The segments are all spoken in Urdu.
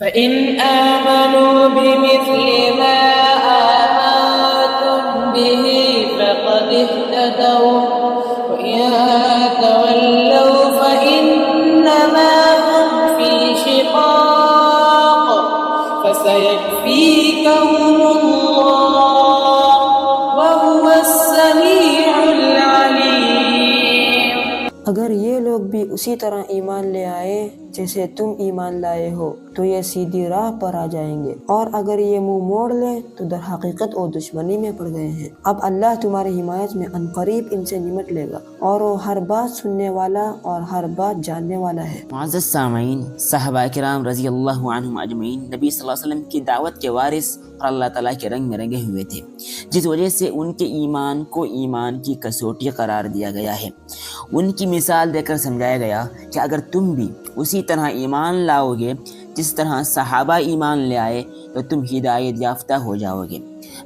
فإن آمنوا بمثل ما آمنتم به فقد اهتدوا وإن تولوا فإنما هم في شقاق فسيكفيكهم الله وهو السميع العليم۔ اگر یہ لوگ بھی اسی طرح ایمان لے آئے جیسے تم ایمان لائے ہو تو یہ سیدھی راہ پر آ جائیں گے، اور اگر یہ منہ موڑ لیں تو در حقیقت وہ دشمنی میں پڑ گئے ہیں۔ اب اللہ تمہاری حمایت میں عنقریب ان سے نمٹ لے گا، اور وہ ہر بات سننے والا اور ہر بات جاننے والا ہے۔ معزز سامعین، صحابہ کرام رضی اللہ عنہم اجمعین نبی صلی اللہ علیہ وسلم کی دعوت کے وارث اور اللہ تعالیٰ کے رنگ میں رنگے ہوئے تھے، جس وجہ سے ان کے ایمان کو ایمان کی کسوٹی قرار دیا گیا ہے۔ ان کی مثال دے کر سمجھایا گیا کہ اگر تم بھی اسی طرح ایمان لاؤ گے جس طرح صحابہ ایمان لے آئے تو تم ہدایت یافتہ ہو جاؤ گے۔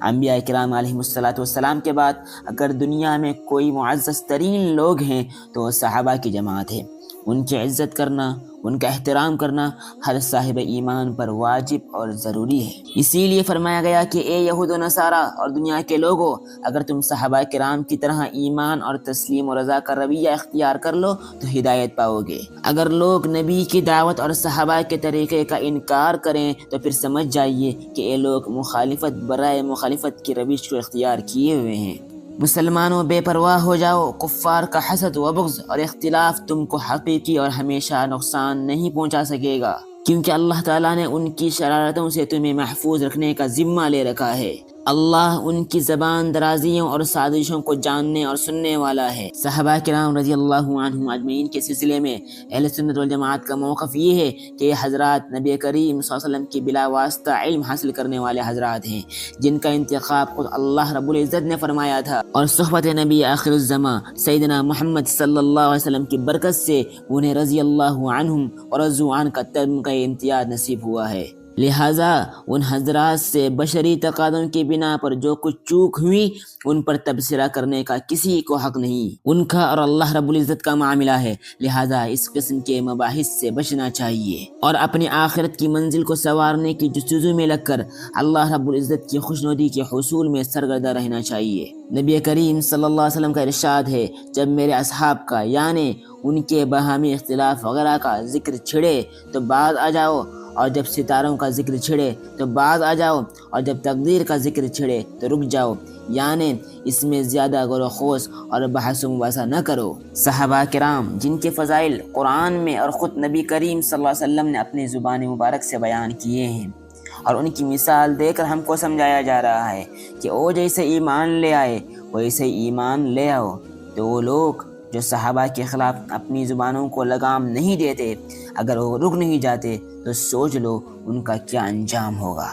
انبیاء کرام علیہ السلام کے بعد اگر دنیا میں کوئی معزز ترین لوگ ہیں تو وہ صحابہ کی جماعت ہے۔ ان کی عزت کرنا، ان کا احترام کرنا ہر صاحب ایمان پر واجب اور ضروری ہے۔ اسی لیے فرمایا گیا کہ اے یہود و نصارہ اور دنیا کے لوگوں، اگر تم صحابہ کرام کی طرح ایمان اور تسلیم و رضا کا رویہ اختیار کر لو تو ہدایت پاؤ گے۔ اگر لوگ نبی کی دعوت اور صحابہ کے طریقے کا انکار کریں تو پھر سمجھ جائیے کہ یہ لوگ مخالفت برائے مخالفت کی روش کو اختیار کیے ہوئے ہیں۔ مسلمانوں بے پرواہ ہو جاؤ، کفار کا حسد و بغض اور اختلاف تم کو حقیقی اور ہمیشہ نقصان نہیں پہنچا سکے گا، کیونکہ اللہ تعالیٰ نے ان کی شرارتوں سے تمہیں محفوظ رکھنے کا ذمہ لے رکھا ہے۔ اللہ ان کی زبان درازیوں اور سازشوں کو جاننے اور سننے والا ہے۔ صحابہ کرام رضی اللہ عنہم اجمعین کے سلسلے میں اہل سنت والجماعت کا موقف یہ ہے کہ یہ حضرات نبی کریم صلی اللہ علیہ وسلم کی بلا واسطہ علم حاصل کرنے والے حضرات ہیں، جن کا انتخاب خود اللہ رب العزت نے فرمایا تھا، اور صحبت نبی آخر الزماں سیدنا محمد صلی اللہ علیہ وسلم کی برکت سے انہیں رضی اللہ عنہم ورضوا عنہ کا تمغہ امتیاز نصیب ہوا ہے۔ لہٰذا ان حضرات سے بشری تقاضوں کی بنا پر جو کچھ چوک ہوئی ان پر تبصرہ کرنے کا کسی کو حق نہیں، ان کا اور اللہ رب العزت کا معاملہ ہے، لہٰذا اس قسم کے مباحث سے بچنا چاہیے اور اپنی آخرت کی منزل کو سنوارنے کی جستجو میں لگ کر اللہ رب العزت کی خوشنودی کے حصول میں سرگردہ رہنا چاہیے۔ نبی کریم صلی اللہ علیہ وسلم کا ارشاد ہے، جب میرے اصحاب کا یعنی ان کے باہمی اختلاف وغیرہ کا ذکر چھڑے تو بعد آ جاؤ، اور جب ستاروں کا ذکر چھڑے تو بعد آ جاؤ، اور جب تقدیر کا ذکر چھڑے تو رک جاؤ، یعنی اس میں زیادہ غور و خوض اور بحث و مباحثہ نہ کرو۔ صحابہ کرام جن کے فضائل قرآن میں اور خود نبی کریم صلی اللہ علیہ وسلم نے اپنی زبان مبارک سے بیان کیے ہیں، اور ان کی مثال دے کر ہم کو سمجھایا جا رہا ہے کہ وہ جیسے ایمان لے آئے ویسے ایمان لے آؤ۔ تو وہ لوگ جو صحابہ کے خلاف اپنی زبانوں کو لگام نہیں دیتے، اگر وہ رک نہیں جاتے تو سوچ لو ان کا کیا انجام ہوگا۔